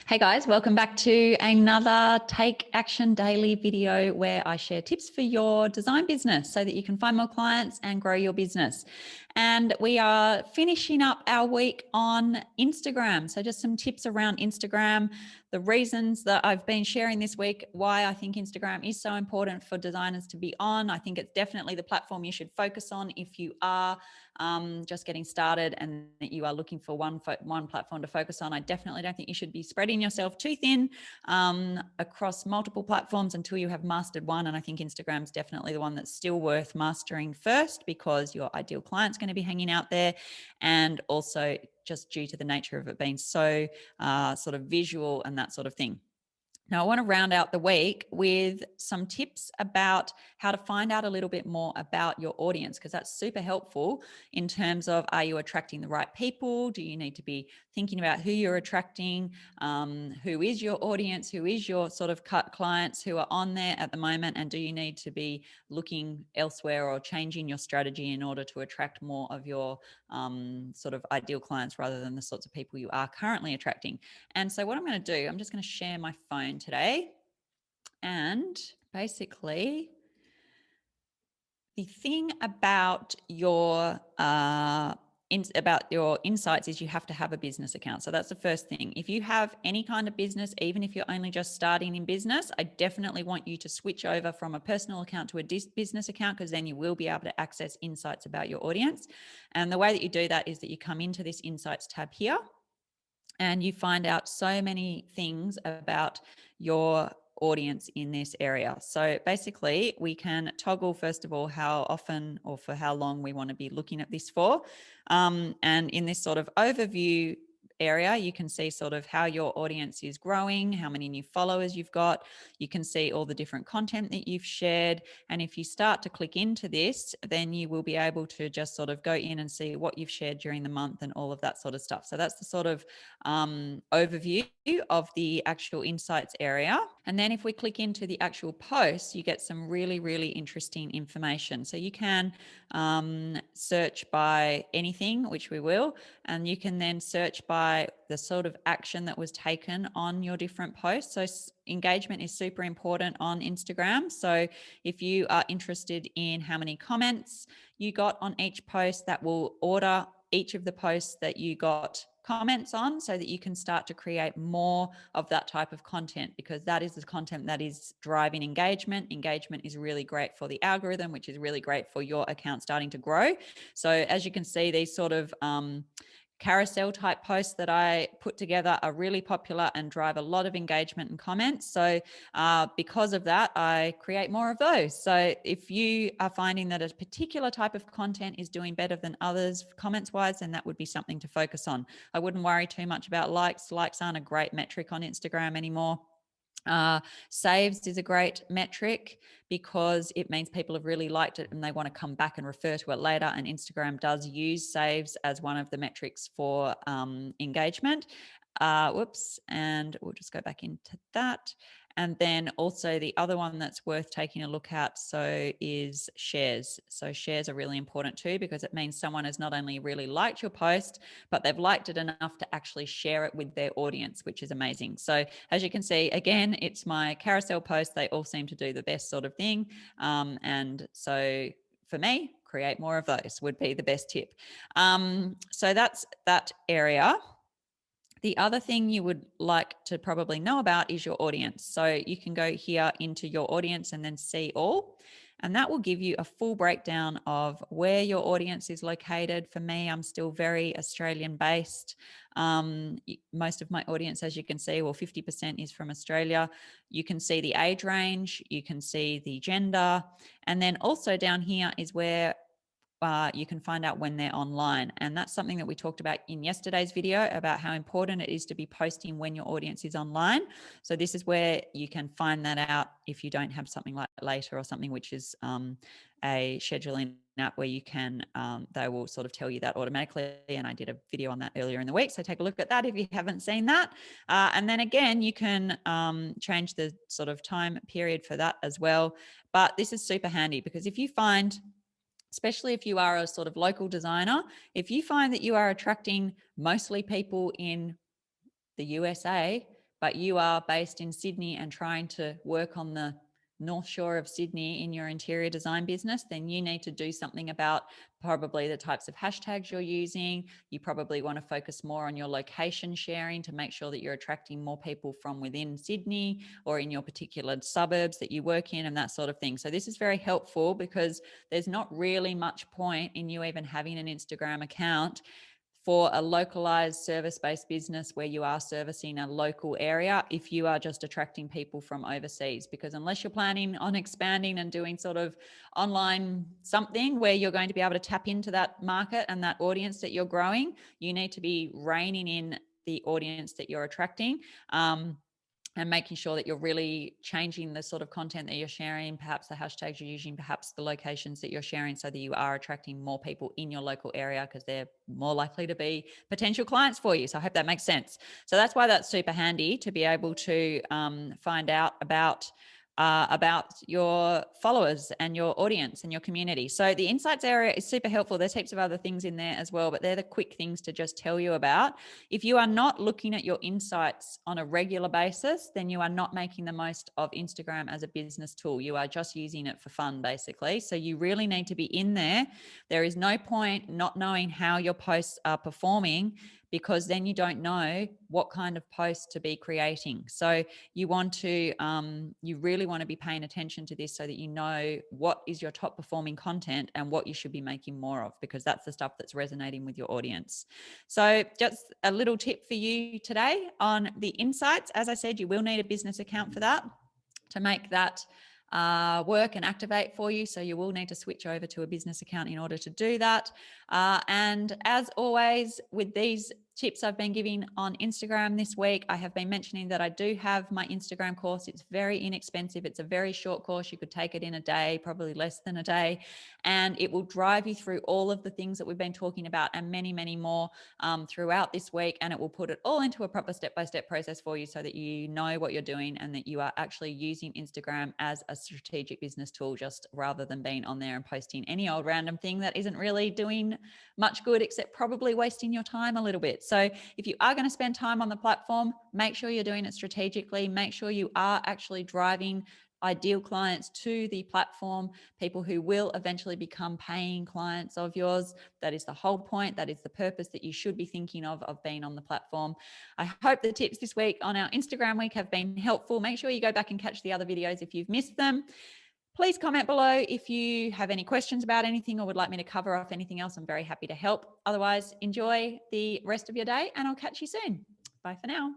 Hey guys, welcome back to another Take Action Daily video where I share tips for your design business so that you can find more clients and grow your business. And we are finishing up our week on Instagram. So just some tips around Instagram, the reasons that I've been sharing this week, why I think Instagram is so important for designers to be on. I think it's definitely the platform you should focus on if you are just getting started and that you are looking for one platform to focus on. I definitely don't think you should be spreading yourself too thin across multiple platforms until you have mastered one. And I think Instagram's definitely the one that's still worth mastering first because your ideal client's going to be hanging out there, and also just due to the nature of it being so sort of visual and that sort of thing. Now, I want to round out the week with some tips about how to find out a little bit more about your audience, because that's super helpful in terms of, are you attracting the right people? Do you need to be thinking about who you're attracting? Who is your audience? Who is your sort of cut clients who are on there at the moment? And do you need to be looking elsewhere or changing your strategy in order to attract more of your sort of ideal clients rather than the sorts of people you are currently attracting? And so what I'm going to do, I'm just going to share my phone today, and basically the thing about your insights is you have to have a business account. So that's the first thing. If you have any kind of business, even if you're only just starting in business, I definitely want you to switch over from a personal account to a business account, because then you will be able to access insights about your audience. And the way that you do that is that you come into this insights tab here, and you find out so many things about your audience in this area. So basically we can toggle, first of all, how often or for how long we want to be looking at this for. And in this sort of overview area, you can see sort of how your audience is growing, how many new followers you've got. You can see all the different content that you've shared. And if you start to click into this, then you will be able to just sort of go in and see what you've shared during the month and all of that sort of stuff. So that's the sort of overview of the actual insights area. And then if we click into the actual posts, you get some really, really interesting information. So you can search by anything, which we will, and you can then search by the sort of action that was taken on your different posts. So engagement is super important on Instagram. So if you are interested in how many comments you got on each post, that will order each of the posts that you got comments on, so that you can start to create more of that type of content, because that is the content that is driving engagement. Engagement is really great for the algorithm, which is really great for your account starting to grow. So as you can see, these sort of carousel type posts that I put together are really popular and drive a lot of engagement and comments. So because of that, I create more of those. So if you are finding that a particular type of content is doing better than others comments wise, then that would be something to focus on. I wouldn't worry too much about likes. Likes aren't a great metric on Instagram anymore. Saves is a great metric because it means people have really liked it and they want to come back and refer to it later. And Instagram does use saves as one of the metrics for engagement. And we'll just go back into that. And then also the other one that's worth taking a look at is shares. So shares are really important too, because it means someone has not only really liked your post, but they've liked it enough to actually share it with their audience, which is amazing. So as you can see, again, it's my carousel posts. They all seem to do the best sort of thing. And so for me, create more of those would be the best tip. So that's that area. The other thing you would like to probably know about is your audience. So you can go here into your audience and then see all, and that will give you a full breakdown of where your audience is located. For me, I'm still very Australian based. Most of my audience, as you can see, 50% is from Australia. You can see the age range, you can see the gender, and then also down here is where you can find out when they're online. And that's something that we talked about in yesterday's video about how important it is to be posting when your audience is online. So this is where you can find that out if you don't have something like Later or something, which is a scheduling app where you can, they will sort of tell you that automatically. And I did a video on that earlier in the week. So take a look at that if you haven't seen that. And then again, you can change the sort of time period for that as well. But this is super handy because if you find, especially if you are a sort of local designer, if you find that you are attracting mostly people in the USA, but you are based in Sydney and trying to work on the North Shore of Sydney in your interior design business, then you need to do something about probably the types of hashtags you're using. You probably want to focus more on your location sharing to make sure that you're attracting more people from within Sydney or in your particular suburbs that you work in and that sort of thing. So this is very helpful because there's not really much point in you even having an Instagram account for a localized service-based business where you are servicing a local area if you are just attracting people from overseas, because unless you're planning on expanding and doing sort of online something where you're going to be able to tap into that market and that audience that you're growing, you need to be reining in the audience that you're attracting. And making sure that you're really changing the sort of content that you're sharing, perhaps the hashtags you're using, perhaps the locations that you're sharing, so that you are attracting more people in your local area because they're more likely to be potential clients for you. So I hope that makes sense. So that's why that's super handy to be able to find out about your followers and your audience and your community. So the insights area is super helpful. There's heaps of other things in there as well, but they're the quick things to just tell you about. If you are not looking at your insights on a regular basis, then you are not making the most of Instagram as a business tool. You are just using it for fun, basically. So you really need to be in there. There is no point not knowing how your posts are performing, because then you don't know what kind of posts to be creating. So you want to, you really want to be paying attention to this so that you know what is your top performing content and what you should be making more of, because that's the stuff that's resonating with your audience. So just a little tip for you today on the insights. As I said, you will need a business account for that to make that work and activate for you. So you will need to switch over to a business account in order to do that. And as always, with these tips I've been giving on Instagram this week, I have been mentioning that I do have my Instagram course. It's very inexpensive. It's a very short course. You could take it in a day, probably less than a day, and it will drive you through all of the things that we've been talking about and many, many more throughout this week. And it will put it all into a proper step-by-step process for you so that you know what you're doing and that you are actually using Instagram as a strategic business tool, just rather than being on there and posting any old random thing that isn't really doing much good, except probably wasting your time a little bit. So if you are going to spend time on the platform, make sure you're doing it strategically. Make sure you are actually driving ideal clients to the platform, people who will eventually become paying clients of yours. That is the whole point. That is the purpose that you should be thinking of being on the platform. I hope the tips this week on our Instagram week have been helpful. Make sure you go back and catch the other videos if you've missed them. Please comment below if you have any questions about anything or would like me to cover off anything else. I'm very happy to help. Otherwise, enjoy the rest of your day and I'll catch you soon. Bye for now.